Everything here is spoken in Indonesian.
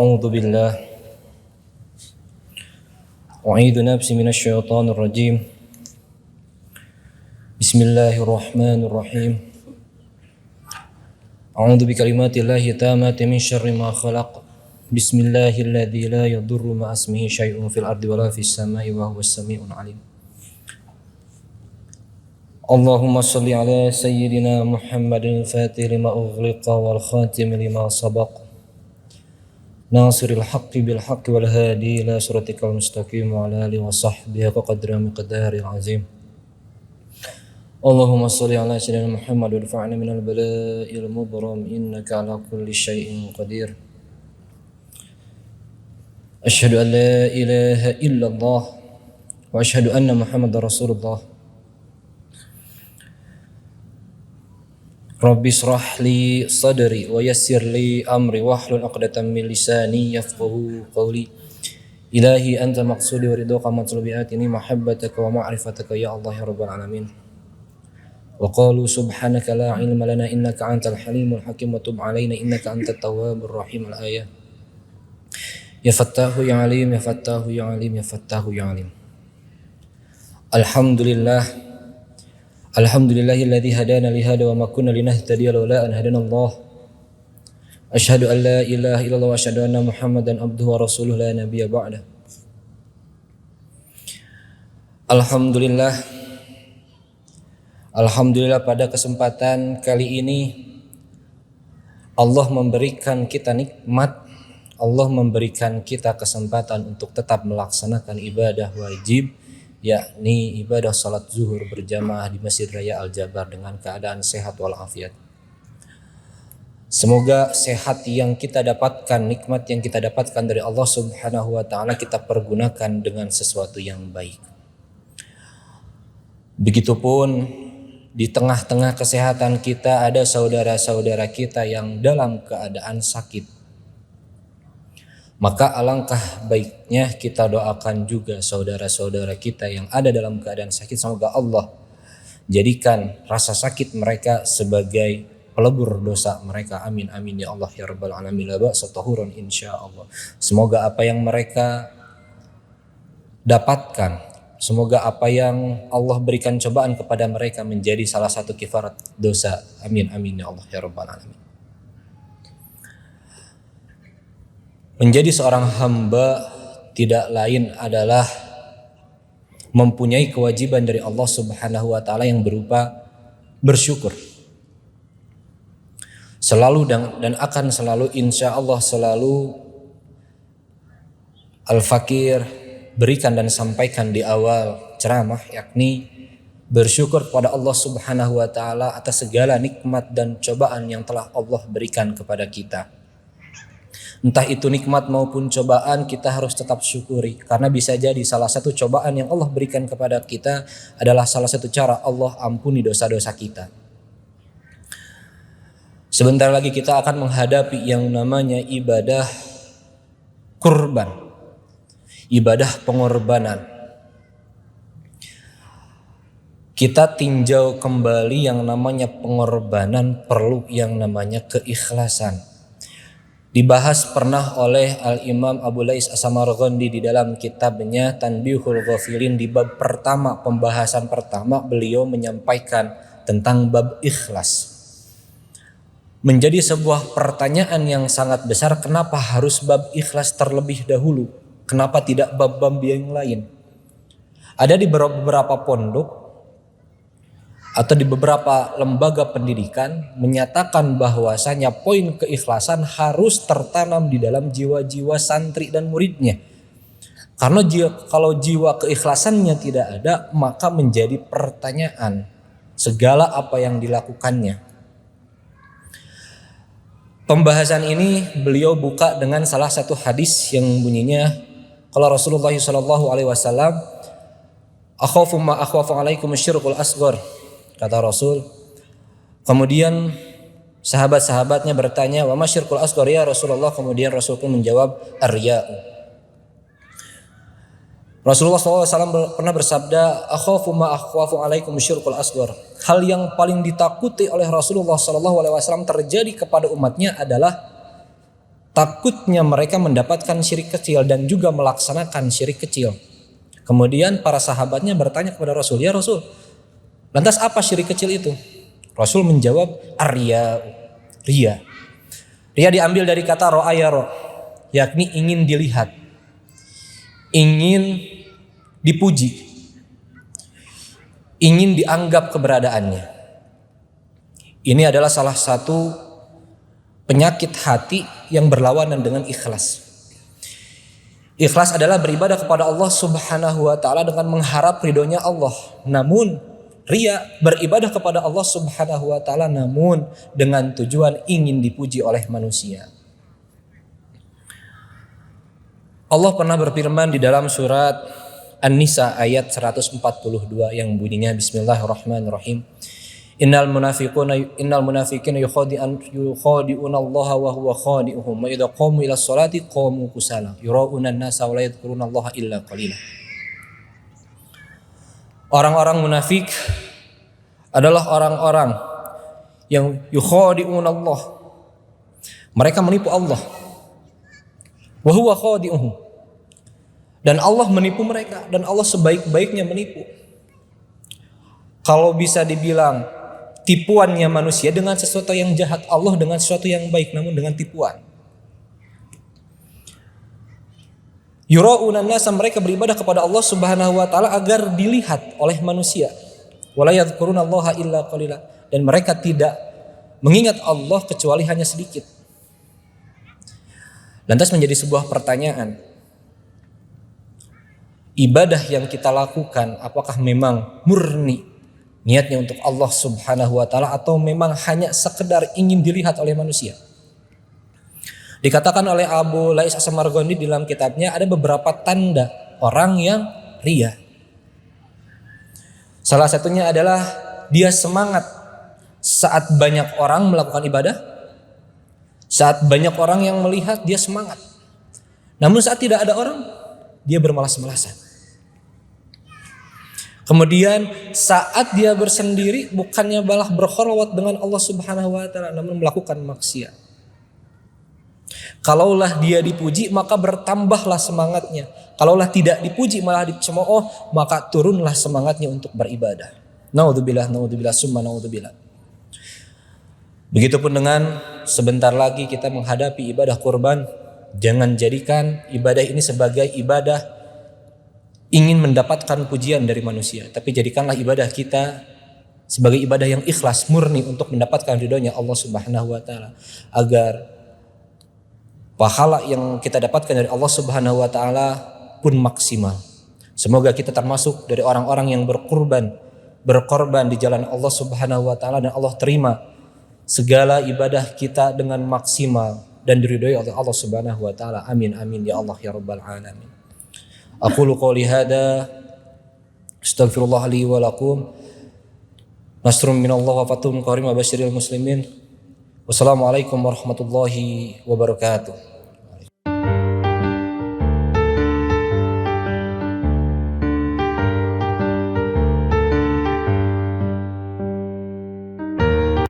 أعوذ بالله أعيذ نفسي من الشيطان الرجيم بسم الله الرحمن الرحيم أعوذ بكلمات الله التامات من شر ما خلق بسم الله الذي لا يضر مع اسمه شيء في الأرض ولا في السماء وهو السميع العليم اللهم صل على سيدنا محمد الفاتح لما أغلق والخاتم لما سبق ناصر الحق بالحق والهادي إلى صراطك المستقيم وعلى آله وصحبه وقدر مقدار العظيم اللهم صل على سيدنا محمد وارفعنا من البلاء المبرم إنك على كل شيء قدير أشهد أن لا إله إلا الله وأشهد أن محمد رسول الله Rabbi israh li sadri wa yassir li amri wahlul 'uqdatam min lisani yafqahu qawli Ilahi anta maqsudi wa ridha matlubi atini mahabbataka wa ma'rifataka ya Allah ya rabbal alamin wa qalu subhanaka la ilma lana innaka antal halimul hakim wa tub alaina innaka antat tawwabur rahim al-ayah ya fattahu ya alim ya fattahu ya alim ya fattahu ya alim Alhamdulillahilladzi hadana li hada wa ma kunna linahtadiya laula an hadana Allah. Asyhadu an la ilaha illallah wa asyhadu anna Muhammadan abduhu wa rasuluhu la nabiyya ba'da. Alhamdulillah pada kesempatan kali ini Allah memberikan kita nikmat, Allah memberikan kita kesempatan untuk tetap melaksanakan ibadah wajib, yakni ibadah salat zuhur berjamaah di Masjid Raya Al-Jabar dengan keadaan sehat walafiat. Semoga sehat yang kita dapatkan, nikmat yang kita dapatkan dari Allah Subhanahu wa taala kita pergunakan dengan sesuatu yang baik. Begitupun di tengah-tengah kesehatan kita ada saudara-saudara kita yang dalam keadaan sakit. Maka alangkah baiknya kita doakan juga saudara-saudara kita yang ada dalam keadaan sakit. Semoga Allah jadikan rasa sakit mereka sebagai pelebur dosa mereka. Amin amin ya Allah ya rabbal alamin. La ba'sa tahurun insyaallah. Semoga apa yang mereka dapatkan, semoga apa yang Allah berikan cobaan kepada mereka menjadi salah satu kifarat dosa. Amin amin ya Allah ya rabbal alamin. Menjadi seorang hamba tidak lain adalah mempunyai kewajiban dari Allah Subhanahu wa taala yang berupa bersyukur. Selalu dan akan selalu insya Allah selalu Al-Fakir berikan dan sampaikan di awal ceramah, yakni bersyukur kepada Allah Subhanahu wa taala atas segala nikmat dan cobaan yang telah Allah berikan kepada kita. Entah itu nikmat maupun cobaan, kita harus tetap syukuri. Karena bisa jadi salah satu cobaan yang Allah berikan kepada kita adalah salah satu cara Allah ampuni dosa-dosa kita. Sebentar lagi kita akan menghadapi yang namanya ibadah kurban, ibadah pengorbanan. Kita tinjau kembali yang namanya pengorbanan perlu yang namanya keikhlasan. Dibahas pernah oleh Al-Imam Abu Lais As-Samarqandi di dalam kitabnya Tanbihul Ghafilin. Di bab pertama, pembahasan pertama, beliau menyampaikan tentang bab ikhlas. Menjadi sebuah pertanyaan yang sangat besar, kenapa harus bab ikhlas terlebih dahulu? Kenapa tidak bab-bab yang lain? Ada di beberapa pondok atau di beberapa lembaga pendidikan menyatakan bahwasanya poin keikhlasan harus tertanam di dalam jiwa-jiwa santri dan muridnya. Karena kalau jiwa keikhlasannya tidak ada, maka menjadi pertanyaan segala apa yang dilakukannya. Pembahasan ini beliau buka dengan salah satu hadis yang bunyinya, kalau Rasulullah SAW, akhafu ma akhwafu alaikum syirkul asghar. Kata Rasul, kemudian sahabat-sahabatnya bertanya, wa ma syirkul asghar ya Rasulullah? Kemudian Rasul pun menjawab, ar-riya'u. Rasulullah SAW pernah bersabda, akhafu ma akhwafu alaikum syirkul asghar. Hal yang paling ditakuti oleh Rasulullah SAW terjadi kepada umatnya adalah takutnya mereka mendapatkan syirik kecil dan juga melaksanakan syirik kecil. Kemudian para sahabatnya bertanya kepada Rasul, "Ya Rasul, lantas apa syirik kecil itu?" Rasul menjawab, "Ar-riya." Ria. Ria diambil dari kata ro'a yara, yakni ingin dilihat, ingin dipuji, ingin dianggap keberadaannya. Ini adalah salah satu penyakit hati yang berlawanan dengan ikhlas. Ikhlas adalah beribadah kepada Allah Subhanahu wa taala dengan mengharap ridhonya Allah. Namun ria beribadah kepada Allah Subhanahu wa taala namun dengan tujuan ingin dipuji oleh manusia. Allah pernah berfirman di dalam surat An-Nisa ayat 142 yang bunyinya Bismillahirrahmanirrahim. Innal munafiqina yukhadi'una Allah wa huwa khadi'uhum wa idza qamu ila sholati qamu kusala yura'una an-nasa wa la yadhkuruna Allah illa qalila. Orang-orang munafik adalah orang-orang yang yukhadi'una Allah. Mereka menipu Allah. Wa huwa khadi'uhum. Dan Allah menipu mereka dan Allah sebaik-baiknya menipu. Kalau bisa dibilang tipuannya manusia dengan sesuatu yang jahat, Allah dengan sesuatu yang baik namun dengan tipuan. Yura'una an-nasa, mereka beribadah kepada Allah Subhanahu wa taala agar dilihat oleh manusia. Wala yadhkuruna Allaha illa qalila, dan mereka tidak mengingat Allah kecuali hanya sedikit. Lantas menjadi sebuah pertanyaan, ibadah yang kita lakukan apakah memang murni niatnya untuk Allah Subhanahu wa taala atau memang hanya sekedar ingin dilihat oleh manusia? Dikatakan oleh Abu Lais As-Samarqandi dalam kitabnya ada beberapa tanda orang yang ria. Salah satunya adalah dia semangat saat banyak orang melakukan ibadah. Saat banyak orang yang melihat dia semangat. Namun saat tidak ada orang dia bermalas-malasan. Kemudian saat dia bersendiri bukannya malah berkholwat dengan Allah Subhanahu wa taala namun melakukan maksiat. Kalaulah dia dipuji maka bertambahlah semangatnya. Kalaulah tidak dipuji malah dicemooh maka turunlah semangatnya untuk beribadah. Naudzubillah, naudzubillah, summa naudzubillah. Begitupun dengan sebentar lagi kita menghadapi ibadah kurban. Jangan jadikan ibadah ini sebagai ibadah ingin mendapatkan pujian dari manusia, tapi jadikanlah ibadah kita sebagai ibadah yang ikhlas, murni untuk mendapatkan ridhonya Allah Subhanahu wa taala, agar pahala yang kita dapatkan dari Allah Subhanahu wa taala pun maksimal. Semoga kita termasuk dari orang-orang yang berkorban di jalan Allah Subhanahu wa taala, dan Allah terima segala ibadah kita dengan maksimal dan diridhoi oleh Allah Subhanahu wa taala. Amin amin ya Allah ya rabbal alamin. Aqulu qouli hada astaghfirullah li wa lakum. Nasrun minallah wa fathun qarib wa basyiril muslimin. Wassalamualaikum warahmatullahi wabarakatuh.